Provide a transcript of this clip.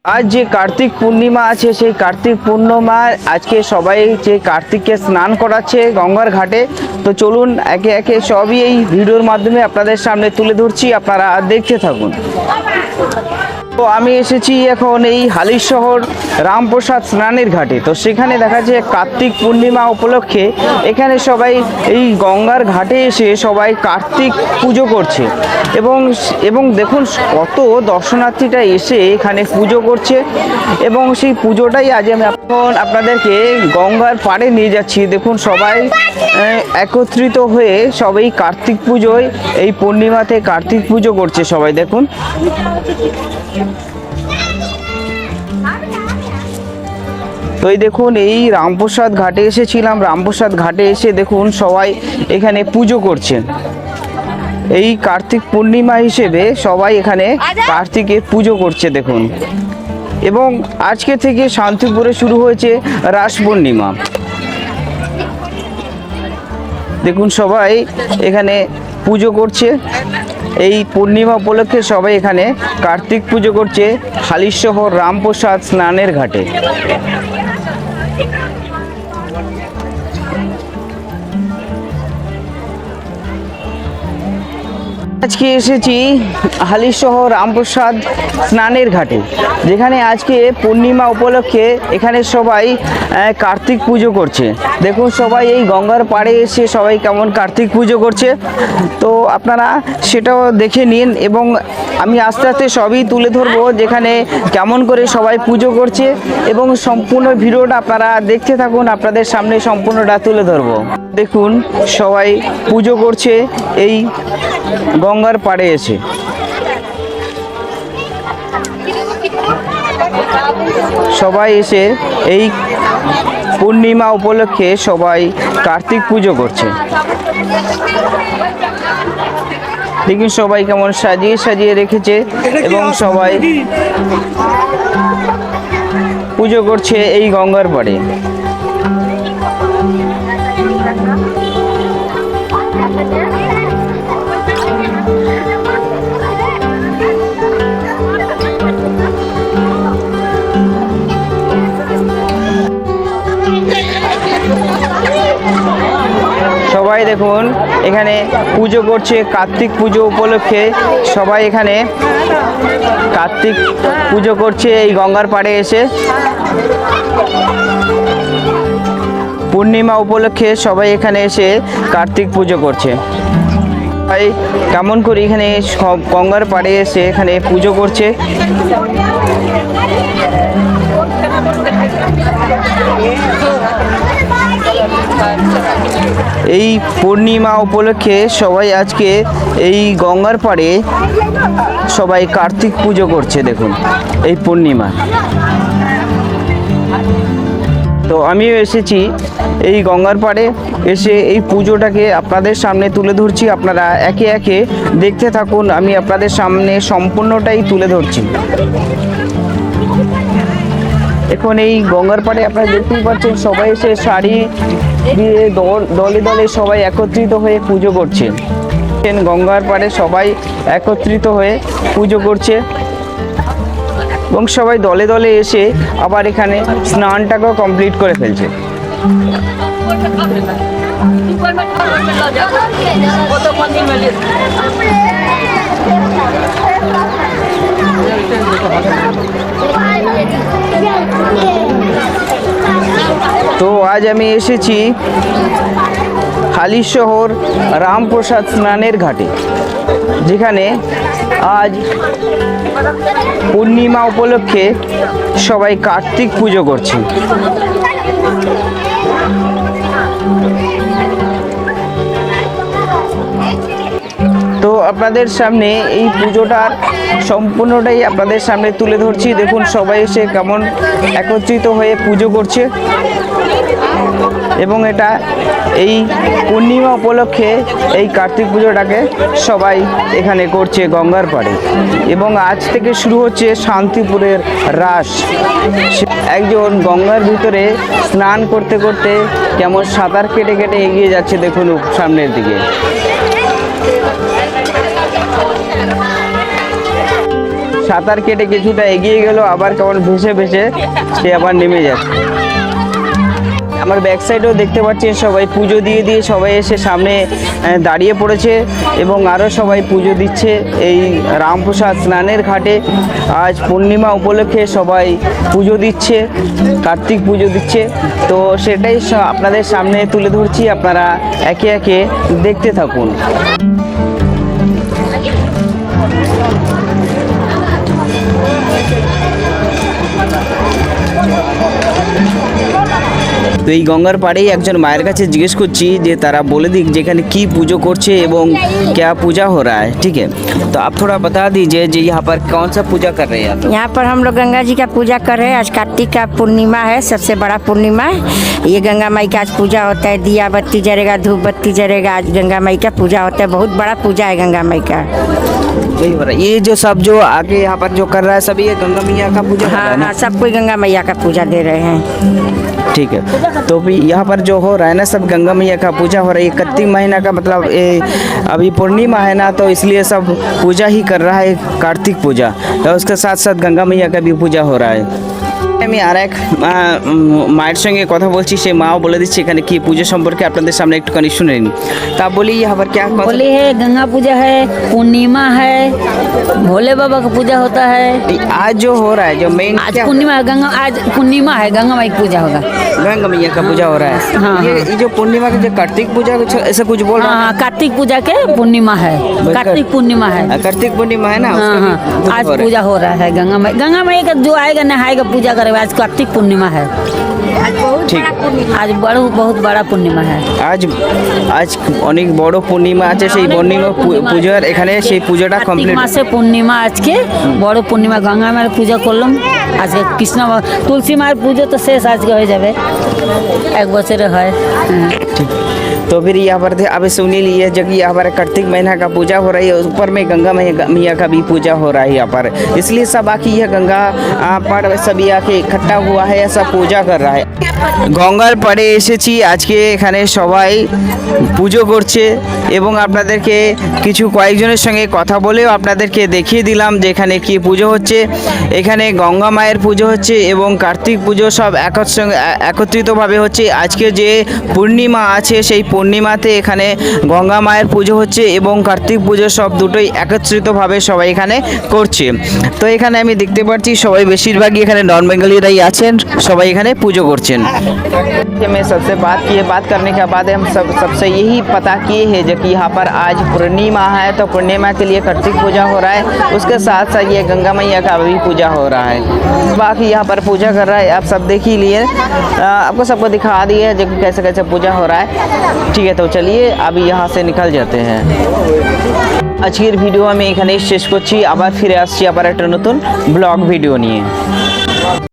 আজ যে কার্তিক পূর্ণিমা আছে সেই কার্তিক পূর্ণিমা আজকে সবাই যে কার্তিককে স্নান করাচ্ছে গঙ্গার ঘাটে। তো চলুন একে একে সবই এই ভিডিওর মাধ্যমে আপনাদের সামনে তুলে ধরছি, আপনারা দেখতে থাকুন। তো আমি এসেছি এখন এই হালিশহর রামপ্রসাদ স্নানের ঘাটে। তো সেখানে দেখা যায় কার্তিক পূর্ণিমা উপলক্ষে এখানে সবাই এই গঙ্গার ঘাটে এসে সবাই কার্তিক পুজো করছে এবং দেখুন কত দর্শনার্থীরা এসে এখানে পুজো করছে এবং সেই পুজোটাই আজ আমি আপনাদেরকে গঙ্গার পাড়ে নিয়ে যাচ্ছি। দেখুন সবাই একত্রিত হয়ে সবাই কার্তিক পুজোয় এই পূর্ণিমাতে কার্তিক পুজো করছে সবাই। দেখুন তো এই দেখুন এই রামপ্রসাদ ঘাটে এসেছিলাম, রামপ্রসাদ ঘাটে এসে দেখুন সবাই এখানে পুজো করছেন। এই কার্তিক পূর্ণিমা হিসেবে সবাই এখানে কার্তিকের পুজো করছে দেখুন। এবং আজকে থেকে শান্তিপুরে শুরু হয়েছে রাস পূর্ণিমা। দেখুন সবাই এখানে পুজো করছে, এই পূর্ণিমা উপলক্ষে সবাই এখানে কার্তিক পুজো করছে হালিশহর রামপ্রসাদ স্নানের ঘাটে। আজকে এসেছি হালিশহর রামপ্রসাদ স্নানের ঘাটে, যেখানে আজকে পূর্ণিমা উপলক্ষে এখানে সবাই কার্তিক পুজো করছে। দেখুন সবাই এই গঙ্গার পাড়ে এসে সবাই কেমন কার্তিক পুজো করছে, তো আপনারা সেটাও দেখে নিন এবং আমি আস্তে আস্তে সবই তুলে ধরবো যেখানে কেমন করে সবাই পুজো করছে এবং সম্পূর্ণ ভিডিওটা আপনারা দেখতে থাকুন, আপনাদের সামনে সম্পূর্ণটা তুলে ধরবো। দেখুন সবাই পুজো করছে এই গঙ্গার পাড়ে এসে। সবাই এসে এই পূর্ণিমা উপলক্ষে সবাই কার্তিক পুজো করছে। দেখুন সবাই কেমন সাজিয়ে সাজিয়ে রেখেছে এবং সবাই পুজো করছে এই গঙ্গার পাড়ে। সবাই দেখুন এখানে পুজো করছে কার্তিক পুজো উপলক্ষে, সবাই এখানে কার্তিক পুজো করছে এই গঙ্গার পাড়ে এসে। পূর্ণিমা উপলক্ষে সবাই এখানে এসে কার্তিক পুজো করছে। সবাই কেমন করে এখানে সব গঙ্গার পাড়ে এসে এখানে পুজো করছে। এই পূর্ণিমা উপলক্ষে সবাই আজকে এই গঙ্গার পাড়ে সবাই কার্তিক পুজো করছে দেখুন এই পূর্ণিমা। তো আমিও এসেছি এই গঙ্গার পাড়ে এসে এই পুজোটাকে আপনাদের সামনে তুলে ধরছি, আপনারা একে একে দেখতে থাকুন, আমি আপনাদের সামনে সম্পূর্ণটাই তুলে ধরছি। এখন এই গঙ্গার পাড়ে আপনারা দেখতেই পাচ্ছেন সবাই এসে শাড়ি দিয়ে দলে দলে সবাই একত্রিত হয়ে পুজো করছে। গঙ্গার পাড়ে সবাই একত্রিত হয়ে পুজো করছে এবং সবাই দলে দলে এসে আবার এখানে স্নানটাকেও কমপ্লিট করে ফেলছে। তো আজ আমি এসেছি হালিশহর রামপ্রসাদ স্নানের ঘাটে, যেখানে আজ পূর্ণিমা উপলক্ষে সবাই কার্তিক পুজো করছে। তো আপনাদের সামনে এই পুজোটার সম্পূর্ণটাই আপনাদের সামনে তুলে ধরছি। দেখুন সবাই এসে কেমন একত্রিত হয়ে পুজো করছে এবং এটা এই পূর্ণিমা উপলক্ষে এই কার্তিক পুজোটাকে সবাই এখানে করছে গঙ্গার পাড়ে। এবং আজ থেকে শুরু হচ্ছে শান্তিপুরের রাস। একজন গঙ্গার ভিতরে স্নান করতে করতে কেমন সাঁতার কেটে কেটে এগিয়ে যাচ্ছে দেখুন সামনের দিকে। সাঁতার কেটে কিছুটা এগিয়ে গেল, আবার কেমন ভেসে ভেসে সে আবার নেমে যাচ্ছে। আমার ব্যাক সাইডেও দেখতে পাচ্ছেন সবাই পুজো দিয়ে দিয়ে সবাই এসে সামনে দাঁড়িয়ে পড়েছে এবং আরও সবাই পুজো দিচ্ছে এই রামপ্রসাদ স্নানের ঘাটে। আজ পূর্ণিমা উপলক্ষে সবাই পুজো দিচ্ছে, কার্তিক পুজো দিচ্ছে। তো সেটাই আপনাদের সামনে তুলে ধরছি, আপনারা একে একে দেখতে থাকুন। তো এই गंगार पाड़े একজন মায়ের কাছে জিজ্ঞেস করছি যে তারা বলে দিক যেখানে কি পুজো করছে এবং क्या पूजा हो रहा है। ठीक है, तो आप थोड़ा बता दीजिए जी यहाँ पर कौन सा पूजा कर रहे हैं आप? यहाँ पर हम लोग गंगा जी का पूजा कर रहे हैं। आज कार्तिक का पूर्णिमा है, सबसे बड़ा पूर्णिमा है। ये गंगा माई का आज पूजा होता है, दिया बत्ती जलेगा, धूप बत्ती जलेगा। आज गंगा माई का पूजा होता है, बहुत बड़ा पूजा है गंगा माई का। वही हो रहा है। ये जो सब जो आगे यहाँ पर जो कर रहा है सभी ये गंगा मैया का पूजा कर रहा हाँ है ना? हाँ, सब कोई गंगा मैया का पूजा दे रहे हैं। ठीक है, तो भी यहाँ पर जो हो रहा है ना सब गंगा मैया का पूजा हो रहा है। ये कार्तिक महीना का मतलब अभी पूर्णिमा है ना, तो इसलिए सब पूजा ही कर रहा है, कार्तिक पूजा। तो उसके साथ साथ गंगा मैया का भी पूजा हो रहा है। আমি আর এক মায়ের সঙ্গে কথা বলছি, সেই মাও বলে দিচ্ছে এখানে কি পুজো সম্পর্কে আপনাদের সামনে একটুখানি শুনে নিন। তা বলি यहाँ पर क्या होली है, गंगा पूजा है, पूर्णिमा है, भोले बाबा का पूजा होता है। आज जो हो रहा है जो मेन आज पूर्णिमा है, गंगा आज पूर्णिमा है, गंगा माई की पूजा होगा। गंगा मैया का पूजा हो रहा है। हाँ, ये जो पूर्णिमा के जो कार्तिक पूजा कुछ ऐसा कुछ बोल रहा हाँ हाँ, कार्तिक पूजा के पूर्णिमा है, कार्तिक पूर्णिमा है। है, कार्तिक पूर्णिमा है ना, हाँ उसका हाँ, भी पूजा आज हो रहा है। पूजा हो रहा है गंगा माई का जो आएगा नहाएगा पूजा करेगा। आज कार्तिक पूर्णिमा है, ঠিক, आज बहुत बड़ा पूर्णिमा है। আজ আজ অনেক বড় পূর্ণিমা আছে, সেই পূর্ণিমা পূজার এখানে সেই পুজোটা कार्तिक কমপ্লিট। मासे पूर्णिमा आज के बड़ पूर्णिमा गंगा मार पूजा করলাম। আজকে কৃষ্ণ তুলসী মায়ের পুজো তো শেষ আজকে হয়ে যাবে, এক বছরে হয়। ठीक, तो फिर यहाँ पर थे अब सुनील ये जगह यहाँ पर कार्तिक महीना का पूजा हो रही है, ऊपर में गंगा मैया का भी पूजा हो रहा है यहाँ पर, इसलिए सब आके यह गंगा पर सभी आके इकट्ठा हुआ है, सब पूजा कर रहा है। গঙ্গার পাড়ে এসেছি, আজকে এখানে সবাই পুজো করছে এবং আপনাদেরকে কিছু কয়েকজনের সঙ্গে কথা বলেও আপনাদেরকে দেখিয়ে দিলাম যে এখানে কি পুজো হচ্ছে। এখানে গঙ্গা মায়ের পুজো হচ্ছে এবং কার্তিক পুজো সব একত্রিতভাবে হচ্ছে। আজকে যে পূর্ণিমা আছে সেই পূর্ণিমাতে এখানে গঙ্গা মায়ের পুজো হচ্ছে এবং কার্তিক পুজো সব দুটোই একত্রিতভাবে সবাই এখানে করছে। তো এখানে আমি দেখতে পাচ্ছি সবাই বেশিরভাগই এখানে নন বেঙ্গলিরাই আছেন, সবাই এখানে পুজো করছেন। मैं सबसे बात करने के बाद हम सबसे यही पता किए हैं जो कि यहाँ पर आज पूर्णिमा है, तो पूर्णिमा के लिए कार्तिक पूजा हो रहा है, उसके साथ साथ ये गंगा मैया का भी पूजा हो रहा है। बाकी यहाँ पर पूजा कर रहा है, आप सब देख ही लिए, आपको सबको दिखा दिए जो कि कैसे कैसे पूजा हो रहा है। ठीक है, तो चलिए अभी यहाँ से निकल जाते हैं। আজকের ভিডিও আমি এখানেই শেষ করছি, আবার ফিরে আসছি আবার একটা নতুন ব্লগ ভিডিও নিয়ে।